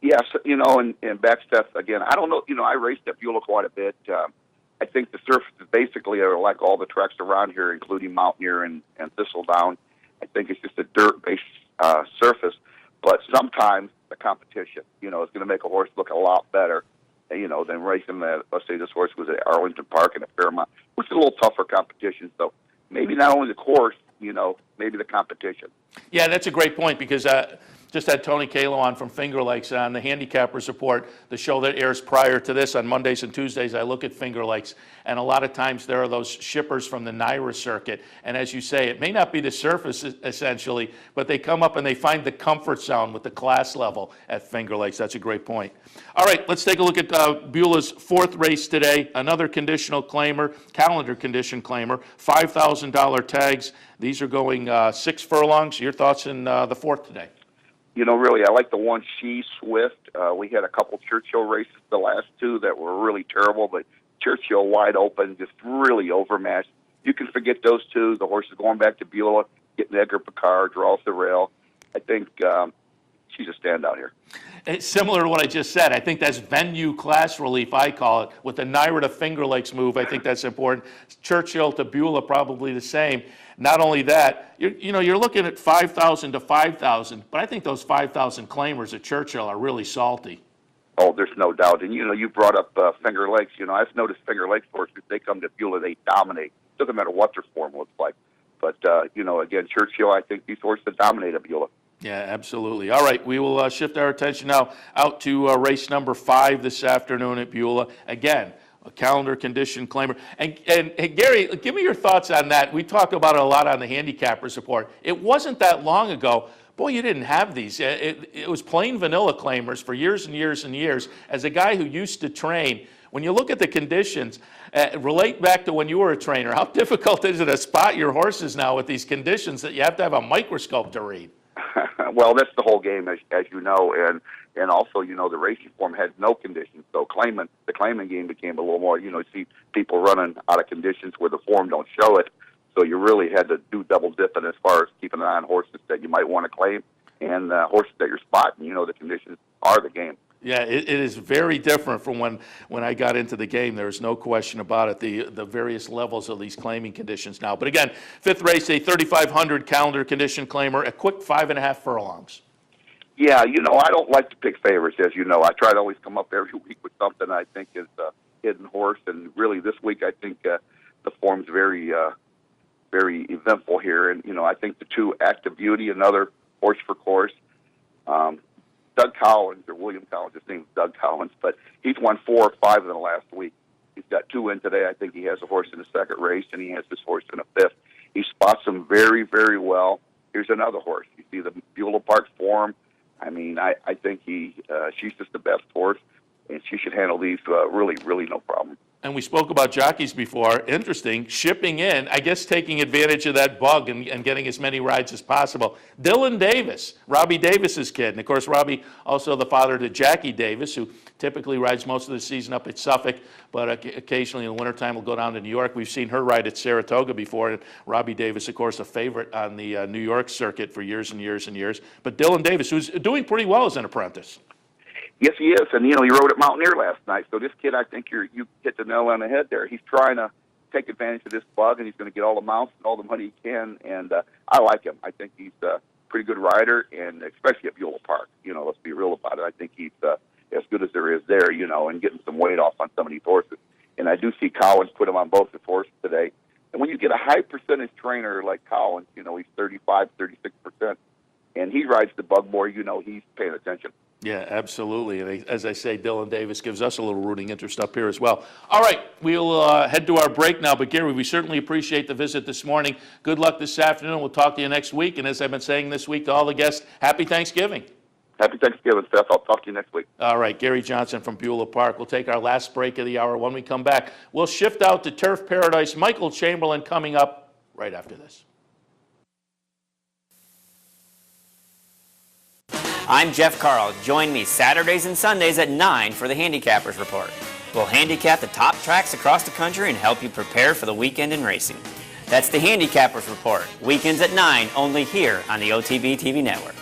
Yes, and back steps again. I don't know. I raced at Beulah quite a bit. I think the surfaces basically are like all the tracks around here, including Mountaineer and Thistledown. I think it's just a dirt-based surface, but sometimes the competition, is going to make a horse look a lot better, than racing that. Let's say this horse was at Arlington Park and at Fairmont, which is a little tougher competition. So maybe not only the course, maybe the competition. Yeah, that's a great point, because just had Tony Kalo on from Finger Lakes on the Handicappers Report, the show that airs prior to this on Mondays and Tuesdays. I look at Finger Lakes, and a lot of times there are those shippers from the NYRA circuit. And as you say, it may not be the surface essentially, but they come up and they find the comfort zone with the class level at Finger Lakes. That's a great point. All right, let's take a look at Beulah's 4th race today. Another conditional claimer, calendar condition claimer, $5,000 tags. These are going 6 furlongs. Your thoughts in the 4th today? Really, I like the one She Swift. We had a couple Churchill races, the last 2 that were really terrible, but Churchill wide open, just really overmatched. You can forget those 2. The horse is going back to Beulah, getting Edgar Picard, draw off the rail. I think she's a standout here. It's similar to what I just said. I think that's venue class relief, I call it. With the NYRA to Finger Lakes move, I think that's important. Churchill to Beulah, probably the same. Not only that, you're looking at 5,000 to 5,000, but I think those 5,000 claimers at Churchill are really salty. Oh, there's no doubt. And, you brought up Finger Lakes. I've noticed Finger Lakes horses, if they come to Beulah, they dominate. Doesn't matter what their form looks like. But, again, Churchill, I think these horses dominate at Beulah. Yeah, absolutely. All right, we will shift our attention now out to race number 5 this afternoon at Beulah. Again, a calendar condition claimer. And Gary, give me your thoughts on that. We talk about it a lot on the Handicappers Report. It wasn't that long ago. Boy, you didn't have these. It was plain vanilla claimers for years and years and years. As a guy who used to train, when you look at the conditions, relate back to when you were a trainer, how difficult is it to spot your horses now with these conditions that you have to have a microscope to read? Well, that's the whole game, as you know, and also, the racing form had no conditions, so the claiming game became a little more, you see people running out of conditions where the form don't show it, so you really had to do double dipping as far as keeping an eye on horses that you might want to claim, and horses that you're spotting, the conditions are the game. Yeah, it is very different from when I got into the game. There's no question about it, the various levels of these claiming conditions now. But again, 5th race, a 3,500 calendar condition claimer, a quick 5.5 furlongs. Yeah, I don't like to pick favorites, as you know. I try to always come up every week with something I think is a hidden horse, and really this week I think the form's very, very eventful here. And, I think the 2 Active Beauty, another horse for course. Doug Collins, or William Collins, his name's Doug Collins, but he's won 4 or 5 in the last week. He's got 2 in today. I think he has a horse in the 2nd race, and he has this horse in the 5th. He spots them very, very well. Here's another horse. You see the Beulah Park form. I mean, I think she's just the best horse, and she should handle these really, really no problem. And we spoke about jockeys before. Interesting, shipping in, I guess taking advantage of that bug and getting as many rides as possible. Dylan Davis, Robbie Davis's kid. And, of course, Robbie also the father to Jackie Davis, who typically rides most of the season up at Suffolk, but occasionally in the wintertime will go down to New York. We've seen her ride at Saratoga before. And Robbie Davis, of course, a favorite on the New York circuit for years and years and years. But Dylan Davis, who's doing pretty well as an apprentice. Yes, he is, and he rode at Mountaineer last night. So this kid, I think you hit the nail on the head there. He's trying to take advantage of this bug, and he's going to get all the mounts and all the money he can. And I like him. I think he's pretty good rider, and especially at Beulah Park. Let's be real about it. I think he's as good as there is there, and getting some weight off on some of these horses. And I do see Collins put him on both his horses today. And when you get a high percentage trainer like Collins, he's 35, 36%, and he rides the bug more, he's paying attention. Yeah, absolutely. And as I say, Dylan Davis gives us a little rooting interest up here as well. All right, we'll head to our break now. But, Gary, we certainly appreciate the visit this morning. Good luck this afternoon. We'll talk to you next week. And as I've been saying this week to all the guests, happy Thanksgiving. Happy Thanksgiving, Seth. I'll talk to you next week. All right, Gary Johnson from Beulah Park. We'll take our last break of the hour. When we come back, we'll shift out to Turf Paradise. Michael Chamberlain coming up right after this. I'm Jeff Carl. Join me Saturdays and Sundays at 9 for the Handicappers Report. We'll handicap the top tracks across the country and help you prepare for the weekend in racing. That's the Handicappers Report. Weekends at 9, only here on the OTB TV network.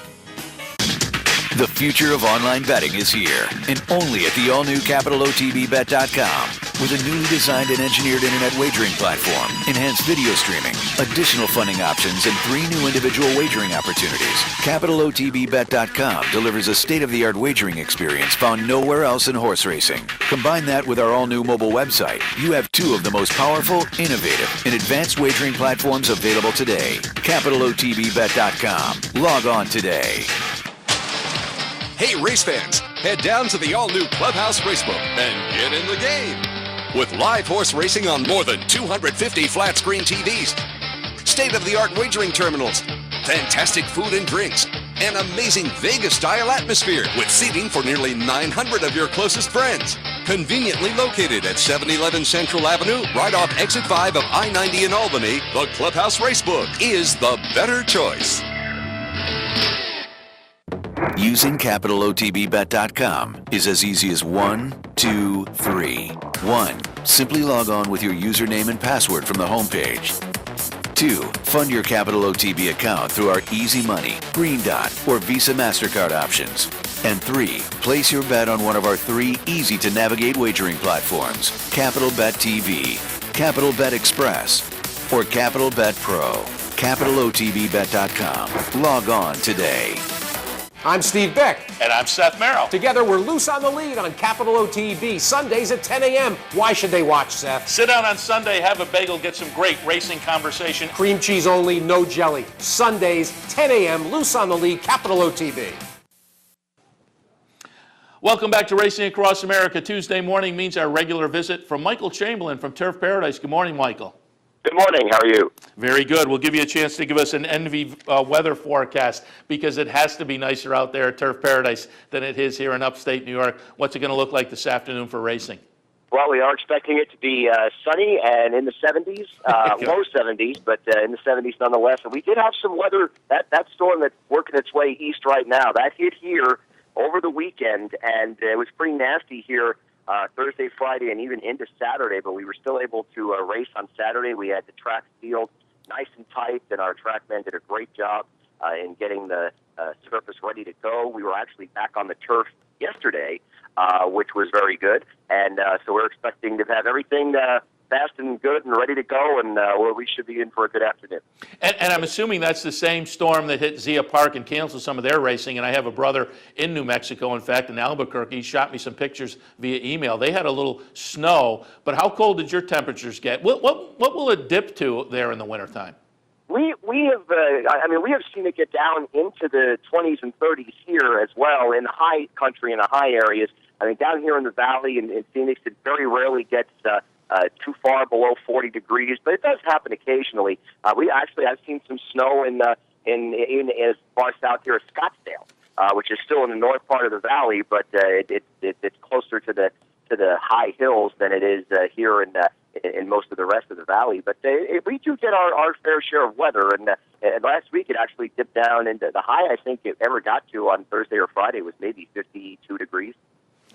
The future of online betting is here, and only at the all-new CapitalOTBBet.com. With a newly designed and engineered internet wagering platform, enhanced video streaming, additional funding options, and 3 new individual wagering opportunities, CapitalOTBBet.com delivers a state-of-the-art wagering experience found nowhere else in horse racing. Combine that with our all-new mobile website. You have 2 of the most powerful, innovative, and advanced wagering platforms available today. CapitalOTBBet.com. Log on today. Hey, race fans, head down to the all-new Clubhouse Racebook and get in the game. With live horse racing on more than 250 flat-screen TVs, state-of-the-art wagering terminals, fantastic food and drinks, an amazing Vegas-style atmosphere with seating for nearly 900 of your closest friends. Conveniently located at 711 Central Avenue, right off Exit 5 of I-90 in Albany, the Clubhouse Racebook is the better choice. Using CapitalOTBBet.com is as easy as 1, 2, 3. 1. Simply log on with your username and password from the homepage. 2. Fund your Capital OTB account through our Easy Money, Green Dot, or Visa MasterCard options. And 3. Place your bet on one of our 3 easy-to-navigate wagering platforms, Capital Bet TV, Capital Bet Express, or Capital Bet Pro. CapitalOTBBet.com. Log on today. I'm Steve Beck. And I'm Seth Merrill. Together, we're loose on the lead on Capital OTB, Sundays at 10 a.m. Why should they watch, Seth? Sit down on Sunday, have a bagel, get some great racing conversation. Cream cheese only, no jelly. Sundays, 10 a.m., loose on the lead, Capital OTB. Welcome back to Racing Across America. Tuesday morning means our regular visit from Michael Chamberlain from Turf Paradise. Good morning, Michael. Good morning. How are you? Very good. We'll give you a chance to give us an NV weather forecast because it has to be nicer out there at Turf Paradise than it is here in upstate New York. What's it going to look like this afternoon for racing? Well, we are expecting it to be sunny and in the 70s, low 70s, but in the 70s nonetheless. And we did have some weather. That storm that's working its way east right now, that hit here over the weekend, and it was pretty nasty here Thursday, Friday, and even into Saturday, but we were still able to race on Saturday. We had the track sealed nice and tight, and our trackmen did a great job in getting the surface ready to go. We were actually back on the turf yesterday, which was very good, and so we're expecting to have everything fast and good and ready to go, and we should be in for a good afternoon. And I'm assuming that's the same storm that hit Zia Park and canceled some of their racing. And I have a brother in New Mexico, in fact, in Albuquerque. He shot me some pictures via email. They had a little snow, but how cold did your temperatures get? What will it dip to there in the wintertime? We have seen it get down into the 20s and 30s here as well in the high country and the high areas. I mean, down here in the valley in Phoenix, it very rarely gets too far below 40 degrees, but it does happen occasionally. I've seen some snow in as far south here as Scottsdale, which is still in the north part of the valley, but it's closer to the high hills than it is here in most of the rest of the valley. But we do get our fair share of weather, and last week it actually dipped down into the high I think it ever got to on Thursday or Friday was maybe 52 degrees.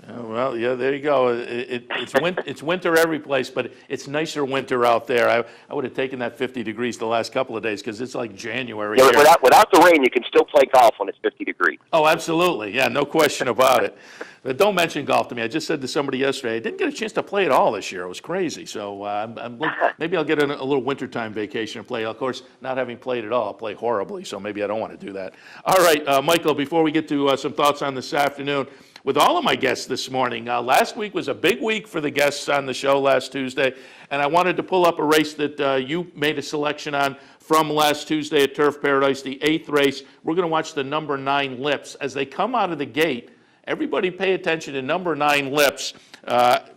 Well, yeah, there you go. It's winter every place, but it's nicer winter out there. I would have taken that 50 degrees the last couple of days because it's like January Yeah, here. without the rain, you can still play golf when it's 50 degrees. Oh, absolutely. Yeah, no question about it. But don't mention golf to me. I just said to somebody yesterday, I didn't get a chance to play it all this year. It was crazy. So maybe I'll get a little wintertime vacation and play. Of course, not having played it all, I'll play horribly, so maybe I don't want to do that. All right, Michael, before we get to some thoughts on this afternoon, with all of my guests this morning. Last week was a big week for the guests on the show last Tuesday, and I wanted to pull up a race that you made a selection on from last Tuesday at Turf Paradise, the 8th race. We're going to watch the number 9 Lips. As they come out of the gate, everybody pay attention to number 9 Lips.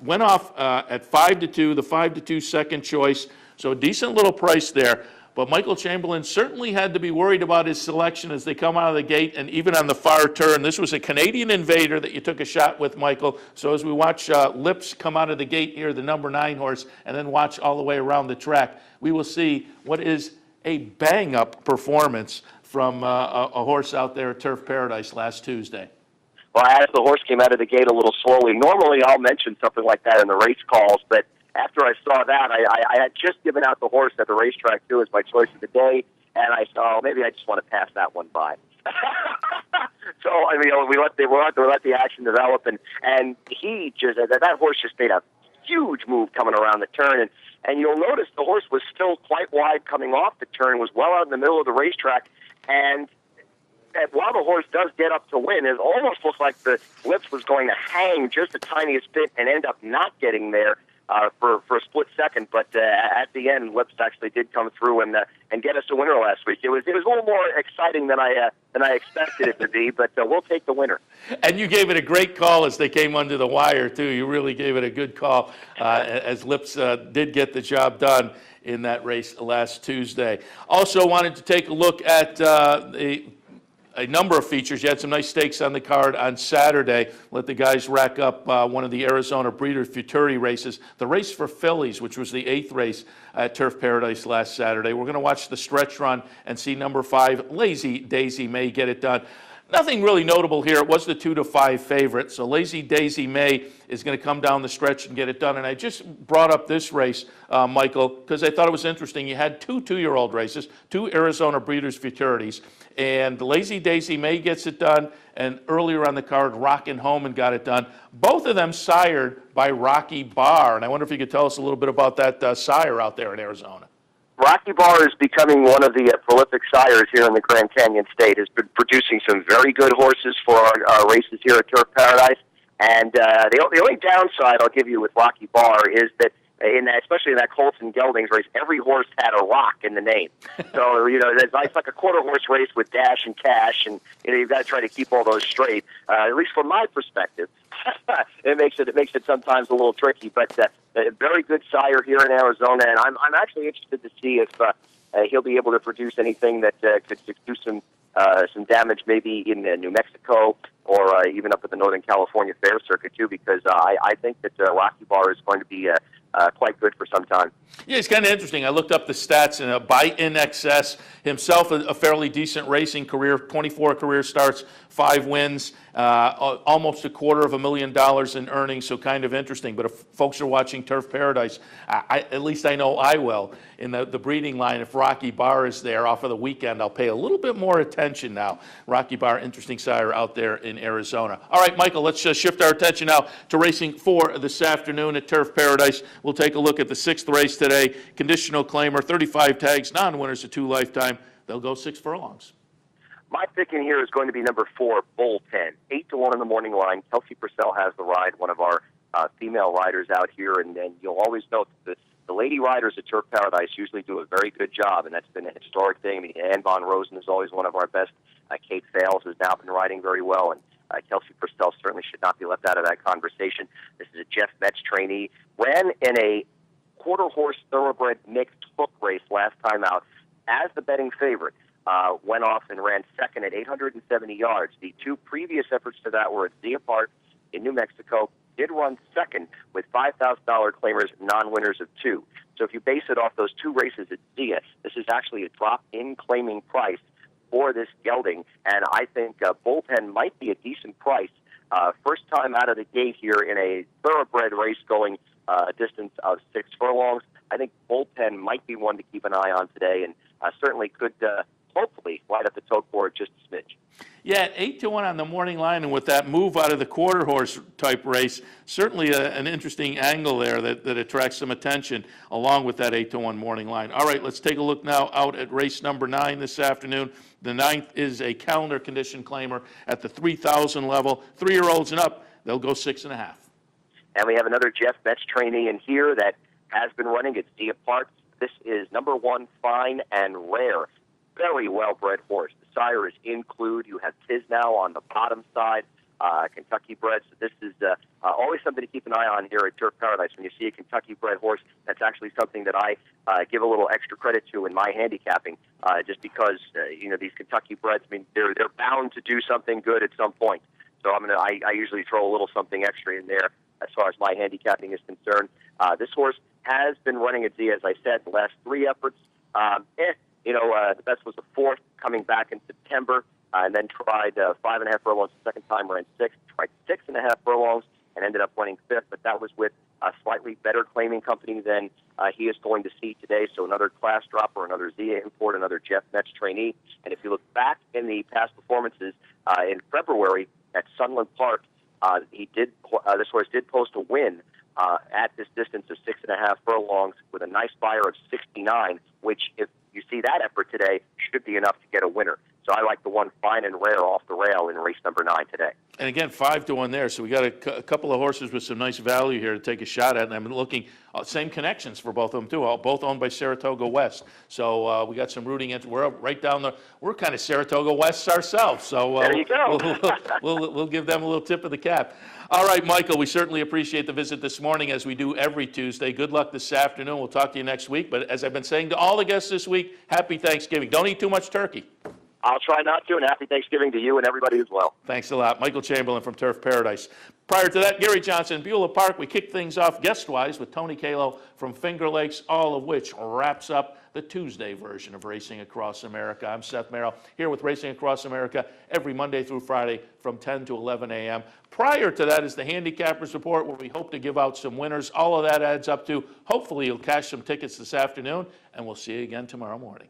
Went off at 5-2, the 5-2 second choice, so a decent little price there. But Michael Chamberlain certainly had to be worried about his selection as they come out of the gate, and even on the far turn. This was a Canadian Invader that you took a shot with, Michael. So as we watch Lips come out of the gate here, the number 9 horse, and then watch all the way around the track, we will see what is a bang-up performance from a horse out there at Turf Paradise last Tuesday. Well, as the horse came out of the gate a little slowly, normally I'll mention something like that in the race calls, but after I saw that, I had just given out the horse at the racetrack, too, as my choice of the day, and I saw, maybe I just want to pass that one by. So, I mean, we let the action develop, and he just, that horse just made a huge move coming around the turn, and you'll notice the horse was still quite wide coming off the turn, was well out in the middle of the racetrack, and while the horse does get up to win, it almost looks like the Lips was going to hang just the tiniest bit and end up not getting there. For a split second, but at the end, Lips actually did come through and get us a winner last week. It was a little more exciting than I expected it to be, but we'll take the winner. And you gave it a great call as they came under the wire too. You really gave it a good call as Lips did get the job done in that race last Tuesday. Also wanted to take a look at a number of features. You had some nice stakes on the card on Saturday. Let the guys rack up one of the Arizona Breeders' Futurity races. The race for fillies, which was the 8th race at Turf Paradise last Saturday. We're going to watch the stretch run and see number 5, Lazy Daisy May, get it done. Nothing really notable here. It was the 2-5 favorite. So Lazy Daisy May is going to come down the stretch and get it done. And I just brought up this race, Michael, because I thought it was interesting. You had 2 2-year-old races, 2 Arizona Breeders' Futurities. And Lazy Daisy May gets it done. And earlier on the card, Rockin' Home and got it done. Both of them sired by Rocky Bar. And I wonder if you could tell us a little bit about that sire out there in Arizona. Rocky Bar is becoming one of the prolific sires here in the Grand Canyon State. Has been producing some very good horses for our races here at Turf Paradise. And the only downside I'll give you with Rocky Bar is that, especially in that Colton Geldings race, every horse had a rock in the name. So, it's like a quarter horse race with dash and cash, and you've got to try to keep all those straight. At least from my perspective, it makes it sometimes a little tricky. But a very good sire here in Arizona, and I'm actually interested to see if he'll be able to produce anything that could do some damage, maybe in New Mexico or even up at the Northern California Fair Circuit too, because I think that Rocky Bar is going to be quite good for some time. Yeah, it's kind of interesting. I looked up the stats, and by In Excess, himself a fairly decent racing career, 24 career starts, 5 wins, almost $250,000 in earnings, so kind of interesting. But if folks are watching Turf Paradise, at least I know I will, in the breeding line, if Rocky Bar is there off of the weekend, I'll pay a little bit more attention now. Rocky Bar, interesting sire out there in Arizona. All right, Michael, let's shift our attention now to racing for this afternoon at Turf Paradise. We'll take a look at the 6th race today. Conditional claimer, 35 tags, non-winners of 2 lifetime. They'll go 6 furlongs. My pick in here is going to be number 4, Bull 10. 8-1 in the morning line. Kelsey Purcell has the ride, one of our female riders out here, and you'll always note that the lady riders at Turf Paradise usually do a very good job, and that's been a historic thing. I mean, Ann Von Rosen is always one of our best. Kate Fales has now been riding very well, and Kelsey Purcell certainly should not be left out of that conversation. This is a Jeff Metz trainee. Ran in a quarter-horse thoroughbred mixed hook race last time out as the betting favorite. Went off and ran second at 870 yards. The 2 previous efforts to that were at Zia Park in New Mexico. Did run second with $5,000 claimers, non-winners of 2. So if you base it off those 2 races at Zia, this is actually a drop in claiming price for this gelding, and I think Bullpen might be a decent price First time out of the gate here in a thoroughbred race going a distance of 6 furlongs. I think Bullpen might be one to keep an eye on today, and certainly could hopefully light up the tote board just a smidge. Yeah, 8-1 on the morning line, and with that move out of the quarter horse type race, certainly an interesting angle there that attracts some attention, along with that 8-1 morning line. All right, let's take a look now out at race number 9 this afternoon. The 9th is a calendar condition claimer at the 3,000 level. 3-year-olds and up, they'll go 6.5. And we have another Jeff Metz trainee in here that has been running. It's Dia Parks. This is number 1, Fine and Rare. Very well-bred horse. The sire is Include. You have Tisnow on the bottom side, Kentucky bred. So this is always something to keep an eye on here at Turf Paradise. When you see a Kentucky bred horse, that's actually something that I give a little extra credit to in my handicapping, just because these Kentucky breds. I mean, they're bound to do something good at some point. So I usually throw a little something extra in there as far as my handicapping is concerned. This horse has been running at Zia, as I said, the last 3 efforts. The best was the 4th, coming back in September, and then tried 5.5 furlongs the second time, ran 6, tried 6.5 furlongs, and ended up winning 5th, but that was with a slightly better claiming company than he is going to see today. So another class dropper, another Zia import, another Jeff Metz trainee. And if you look back in the past performances in February at Sunland Park, this horse did post a win at this distance of 6.5 furlongs with a nice buyer of 69, which, if you see that effort today, should be enough to get a winner. So I like the 1, Fine and Rare, off the rail in race number 9 today. And again, 5-1 there. So we got a couple of horses with some nice value here to take a shot at. And I'm looking, same connections for both of them, too, both owned by Saratoga West. So we got some rooting into, we're right down we're kind of Saratoga West ourselves. So there you go. we'll give them a little tip of the cap. All right, Michael, we certainly appreciate the visit this morning, as we do every Tuesday. Good luck this afternoon. We'll talk to you next week. But as I've been saying to all the guests this week, happy Thanksgiving. Don't eat too much turkey. I'll try not to, and happy Thanksgiving to you and everybody as well. Thanks a lot. Michael Chamberlain from Turf Paradise. Prior to that, Gary Johnson, Beulah Park. We kick things off guest-wise with Tony Kalo from Finger Lakes, all of which wraps up the Tuesday version of Racing Across America. I'm Seth Merrill, here with Racing Across America every Monday through Friday from 10 to 11 a.m. Prior to that is the Handicappers Report, where we hope to give out some winners. All of that adds up to, hopefully, you'll cash some tickets this afternoon, and we'll see you again tomorrow morning.